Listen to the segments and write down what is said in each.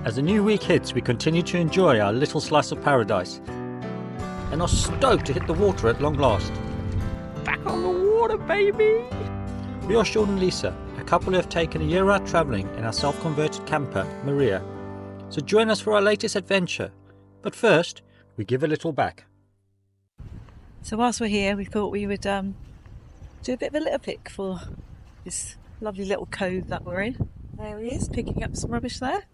As the new week hits, we continue to enjoy our little slice of paradise and are stoked to hit the water at long last. Back on the water, baby! We are Sean and Lisa, a couple who have taken a year out travelling in our self-converted camper, Maria. So join us for our latest adventure. But first, we give a little back. So whilst we're here, we thought we would do a bit of a litter pick for this lovely little cove that we're in. There he is, picking up some rubbish there.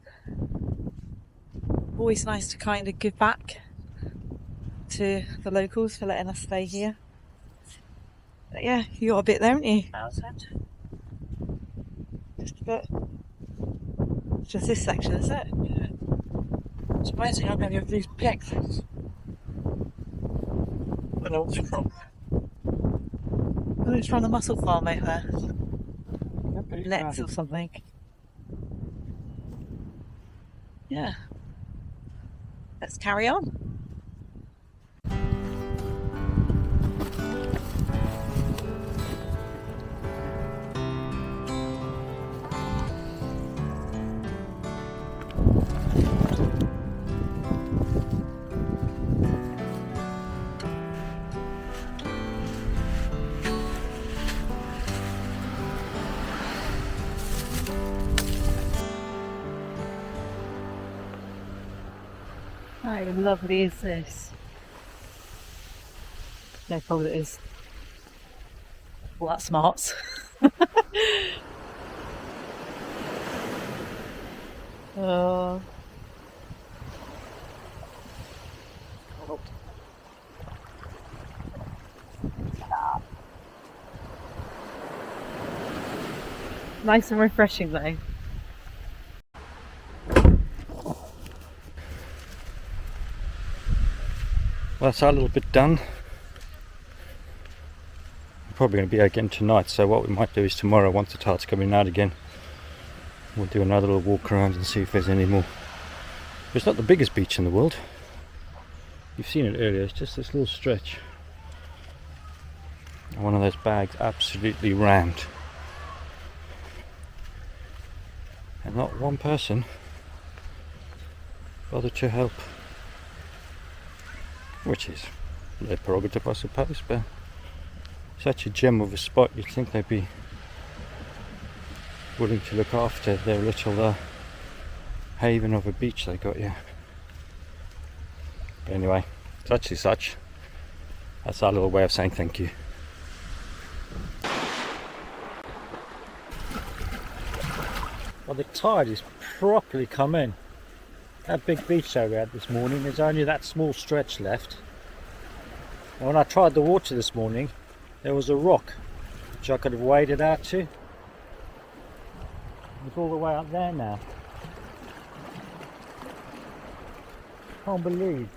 Always nice to kind of give back to the locals for letting us stay here. But yeah, you got a bit there, haven't you? How's that? Just a bit. It's just this section, is it? Yeah. It's amazing how many of these big things. I know what's from. Oh, it's from the mussel farm out there. Nets or something. Yeah. Let's carry on. How lovely is this? No problem it is. Well, that smarts. Oh. Nice and refreshing though. Well, that's our little bit done. We're probably going to be out again tonight, so what we might do is tomorrow, once the tide's coming out again, we'll do another little walk around and see if there's any more. It's not the biggest beach in the world. You've seen it earlier, it's just this little stretch. And one of those bags absolutely rammed. And not one person bothered to help. Which is their prerogative, I suppose, but such a gem of a spot, you'd think they'd be willing to look after their little haven of a beach they got here. But anyway, such is such. That's our little way of saying thank you. Well, the tide is properly come in. That big beach that we had this morning, there's only that small stretch left. And when I tried the water this morning, there was a rock which I could have waded out to. It's all the way up there now. Can't believe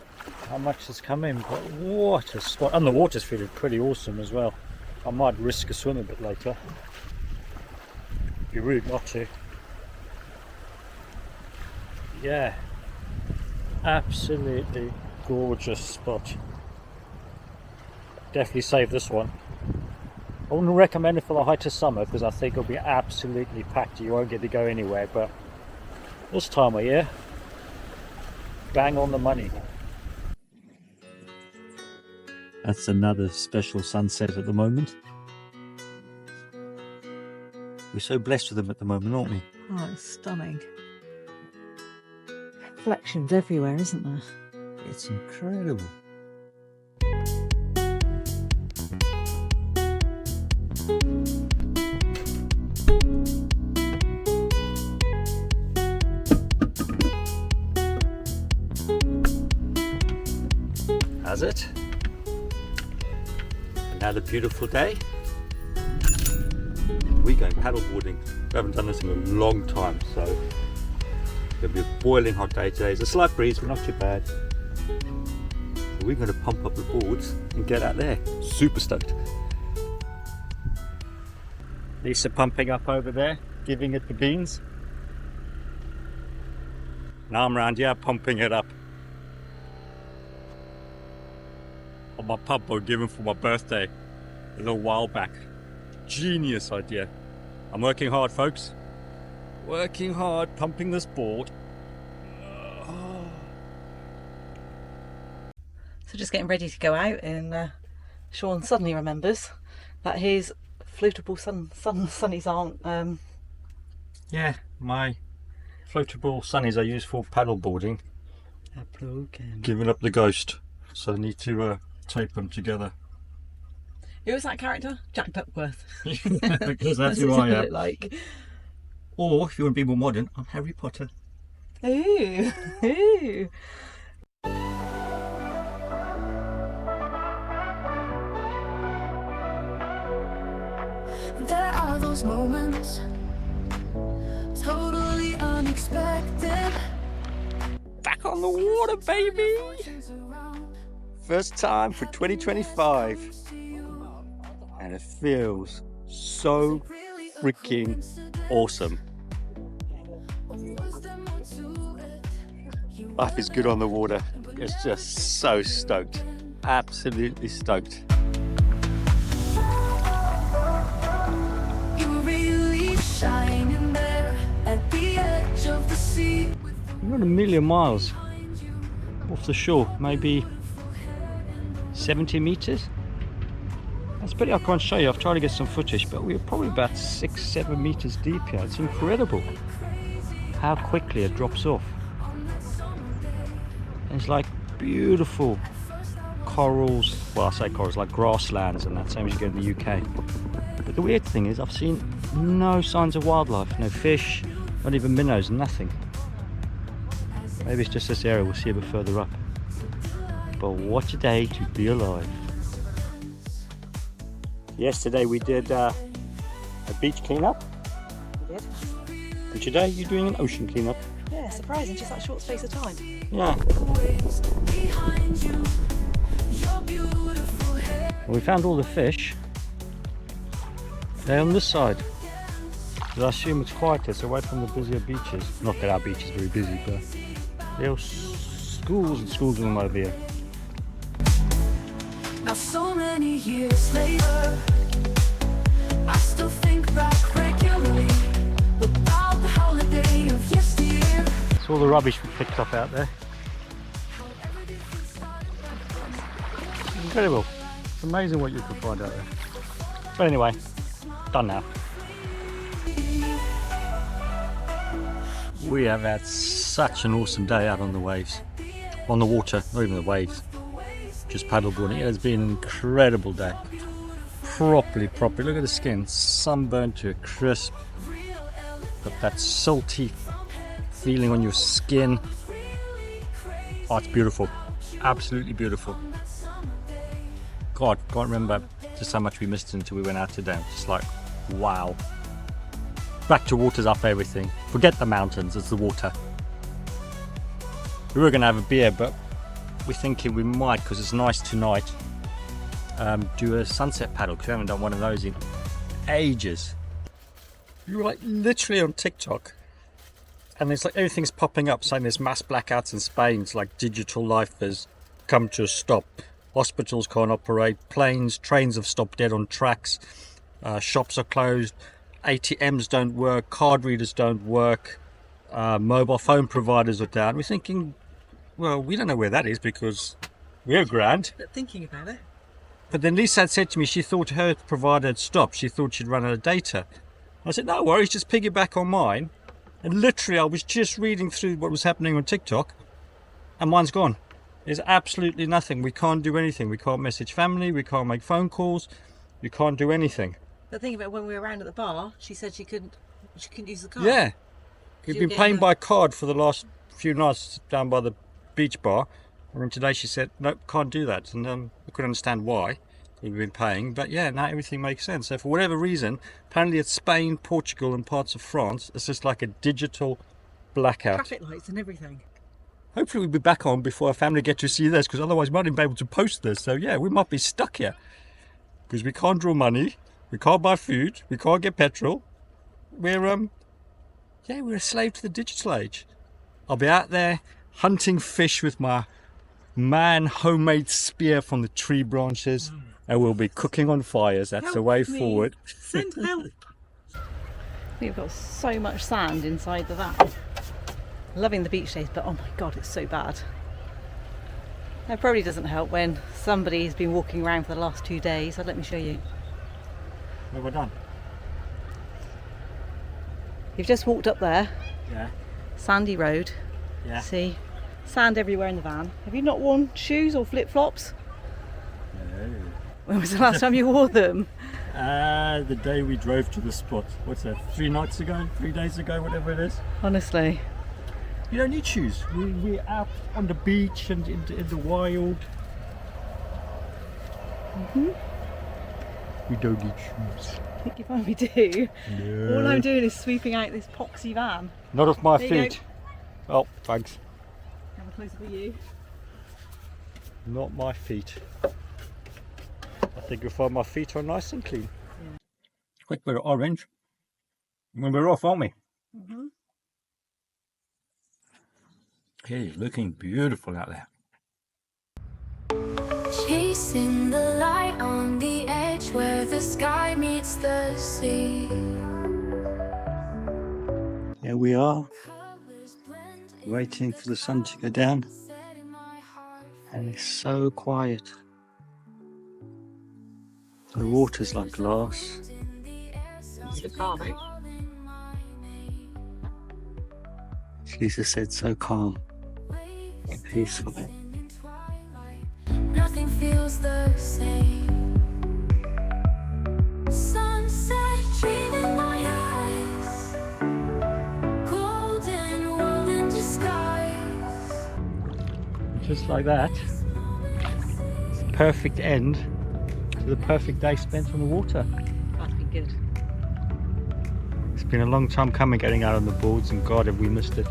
how much has come in, but what a spot. And the water's feeling pretty awesome as well. I might risk a swim a bit later. It'd be rude not to. Yeah. Absolutely gorgeous spot. Definitely save this one. I wouldn't recommend it for the height of summer because I think it'll be absolutely packed. You won't get to go anywhere, but this time of year, bang on the money. That's another special sunset at the moment. We're so blessed with them at the moment, aren't we? Oh, it's stunning. Reflections everywhere, isn't there? It's incredible. Has it? Another beautiful day. We're going paddleboarding. We haven't done this in a long time, so it'll be a boiling hot day today. There's a slight breeze, but not too bad. So we're going to pump up the boards and get out there. Super stoked. Lisa pumping up over there, giving it the beans. Now I'm round here pumping it up. On my pub boat given for my birthday a little while back. Genius idea. I'm working hard, folks. Working hard, pumping this board. we're just getting ready to go out, and Sean suddenly remembers that his floatable sunnies aren't. Yeah, my floatable sunnies I use for paddleboarding. Are broken. Giving up the ghost, so I need to tape them together. Who was that character? Jack Duckworth. Because that's who I am. Like. Or, if you want to be more modern, I'm Harry Potter. Ooh, ooh. There are those moments, totally unexpected. Back on the water, baby! First time for 2025. And it feels so freaking awesome. Life is good on the water. It's just so stoked. Absolutely stoked. You really shining there at the edge of the sea. We're not a million miles off the shore, maybe 70 meters. That's pretty, I can't show you, I've tried to get some footage, but we're probably about 6-7 meters deep here. It's incredible how quickly it drops off. And it's like beautiful corals, well I say corals, like grasslands and that, same as you get in the UK. But the weird thing is I've seen no signs of wildlife, no fish, not even minnows, nothing. Maybe it's just this area, we'll see a bit further up. But what a day to be alive. Yesterday we did a beach cleanup. We did. And today you're doing an ocean cleanup. Yeah, surprising, just that short space of time. Yeah. Well, we found all the fish. They're on this side. Because I assume it's quieter, it's away from the busier beaches. Not that our beach is very busy, but there are schools and schools of them over here. Now so many years later, I still think back regularly about the holiday of yesteryear. It's all the rubbish we picked up out there. Incredible. It's amazing what you can find out there. But anyway, done now. We have had such an awesome day out on the waves. On the water, not even the waves. Just paddleboarding. It has been an incredible day. Properly. Look at the skin. Sunburned to a crisp. Got that salty feeling on your skin. Oh, it's beautiful. Absolutely beautiful. God, can't remember just how much we missed until we went out today. Just like, wow. Back to water's up everything. Forget the mountains, it's the water. We were going to have a beer, but we're thinking we might, because it's nice tonight, do a sunset paddle, because we haven't done one of those in ages. You're like literally on TikTok, and it's like everything's popping up saying there's mass blackouts in Spain. It's like digital life has come to a stop. Hospitals can't operate, trains have stopped dead on tracks, shops are closed, ATMs don't work, card readers don't work, mobile phone providers are down. We're thinking, well, we don't know where that is because we're grand. But thinking about it. But then Lisa had said to me she thought her provider had stopped. She thought she'd run out of data. I said, no worries, just piggyback on mine. And literally I was just reading through what was happening on TikTok and mine's gone. There's absolutely nothing. We can't do anything. We can't message family, we can't make phone calls, we can't do anything. The thing about when we were around at the bar, she said she couldn't use the card. Yeah. We've been paying by card for the last few nights down by the beach bar. And then today she said, nope, can't do that. And I couldn't understand why we've been paying. But yeah, now everything makes sense. So for whatever reason, apparently it's Spain, Portugal and parts of France, it's just like a digital blackout. Traffic lights and everything. Hopefully we'll be back on before our family get to see this, because otherwise we might not be able to post this. So yeah, we might be stuck here. Because we can't draw money, we can't buy food, we can't get petrol. We're a slave to the digital age. I'll be out there hunting fish with my homemade spear from the tree branches, and we'll be cooking on fires. That's the way forward. Send help. We've got so much sand inside the van. Loving the beach days, but oh my god, it's so bad. It probably doesn't help when somebody's been walking around for the last 2 days. So let me show you. Well, we're done. You've just walked up there, Yeah. sandy road. Yeah. See, sand everywhere in the van. Have you not worn shoes or flip-flops? No. When was the last time you wore them? The day we drove to the spot. What's that? 3 nights ago? 3 days ago? Whatever it is. Honestly. You don't need shoes. We're out on the beach and in the wild. We don't need shoes. I think you probably do. No. All I'm doing is sweeping out this poxy van. Not off my There you feet. Oh, thanks. Have a closer for you. Not my feet. I think you'll find my feet are nice and clean. Yeah. Quick bit of orange. When we're off, aren't we? Hey, looking beautiful out there. Chasing the light on the edge where the sky meets the sea. Here we are, Colors blend waiting for the sun to go down. set in my heart. And it's so quiet. The water's like glass. In the air, so It's calming. calling my name. Jesus said so calm Waves and peaceful. in twilight. Nothing feels the same. Sunset dream in my eyes. Golden world in disguise. Just like that. It's the perfect end to the perfect day spent on the water. That'd be good. It's been a long time coming getting out on the boards, and God, have we missed it.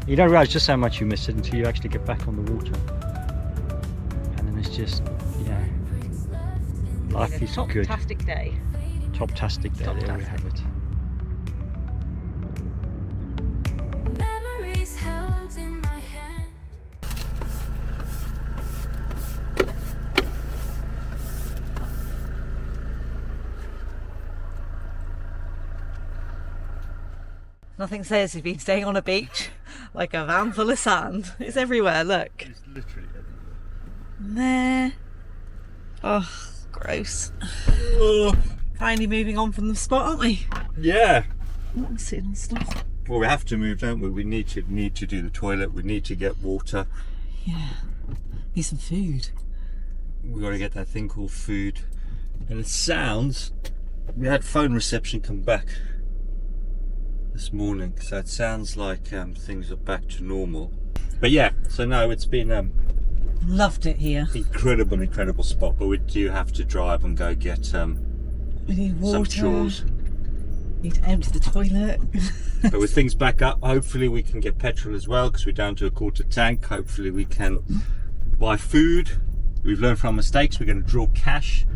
You don't realise just how much you miss it until you actually get back on the water. And then it's just, yeah, life is good. Fantastic day. Top-tastic day, there we have it. Memories held in my hand. Nothing says you've been staying on a beach like a van full of sand. It's everywhere, look. It's literally There. Oh, gross. everywhere. Finally moving on from the spot, aren't we? Yeah. Not sitting and stuff. Well, we have to move, don't we? We need to do the toilet. We need to get water. Yeah. Need some food. We got to get that thing called food. And it sounds, we had phone reception come back this morning, so it sounds like things are back to normal. But yeah, so no, it's been Loved it here. incredible spot. But we do have to drive and go get We need water. some chores. Need to empty the toilet. But with things back up, hopefully we can get petrol as well, because we're down to a quarter tank. Hopefully we can buy food. We've learned from our mistakes. We're going to draw cash,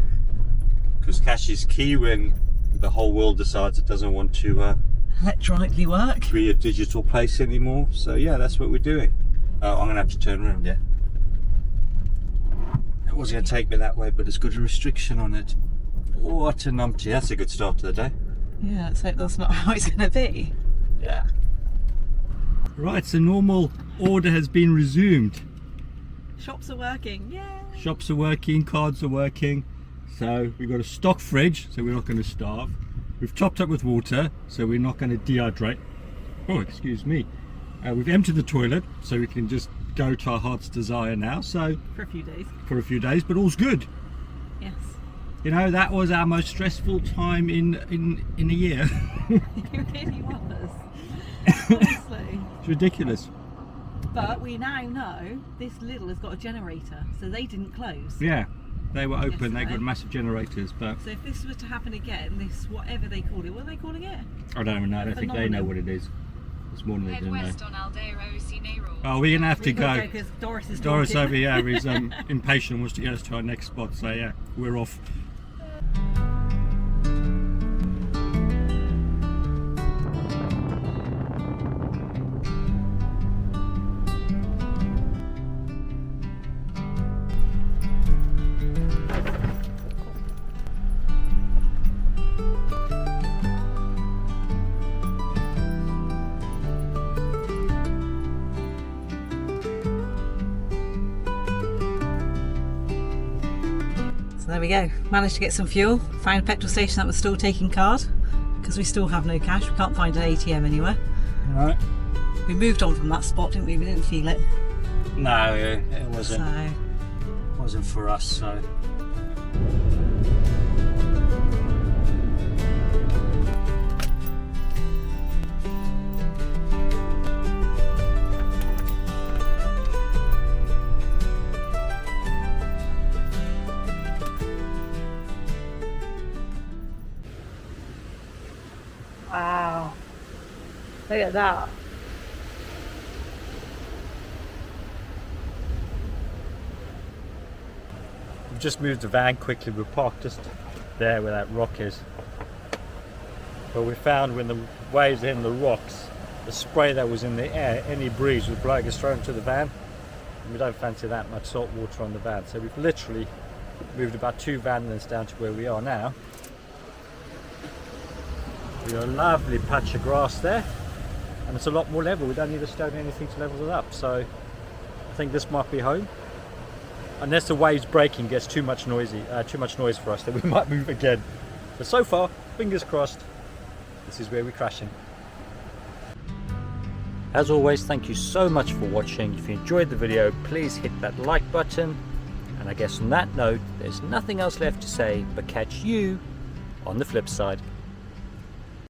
because cash is key when the whole world decides it doesn't want to Electronically work. be a digital place anymore. So yeah, that's what we're doing. I'm going to have to turn around, yeah. It was going to take me that way, but it's got a restriction on it. What a numpty. That's a good start to the day. Yeah, let's hope that's not how it's going to be. Yeah. Right, so normal order has been resumed. Shops are working, yeah. Shops are working, cards are working. So we've got a stock fridge, so we're not going to starve. We've topped up with water, so we're not going to dehydrate. Oh, excuse me. We've emptied the toilet, so we can just go to our heart's desire now. So For a few days. for a few days, but all's good. Yes. You know, that was our most stressful time in a year. It really was. Honestly. It's ridiculous. But we now know this Lidl has got a generator, so they didn't close. Yeah, they were open. They Yesterday. got massive generators, but So if this were to happen again, this whatever they call it, what are they calling it? I don't even know. I don't think they know what it is. This morning they Head didn't know. west on Aldeiro, Cineiro. Oh, we're gonna have to We've got go. because Doris is Doris talking. over here is impatient and wants to get us to our next spot. So yeah, we're off. So there we go. Managed to get some fuel. Found a petrol station that was still taking card because we still have no cash. We can't find an ATM anywhere. Right. We moved on from that spot, didn't we? We didn't feel it. No, it wasn't. So Wasn't for us. So. wow. Look at that. We've just moved the van quickly. We're parked just there where that rock is. But we found when the waves hit the rocks, the spray that was in the air, any breeze would blow us straight into the van. And we don't fancy that much salt water on the van. So we've literally moved about 2 van lengths down to where we are now. We've got a lovely patch of grass there. And it's a lot more level. We don't need to stone anything to level it up. So I think this might be home. Unless the waves breaking gets too much noise for us, then we might move again. But so far, fingers crossed, this is where we're crashing. As always, thank you so much for watching. If you enjoyed the video, please hit that like button. And I guess on that note, there's nothing else left to say but catch you on the flip side.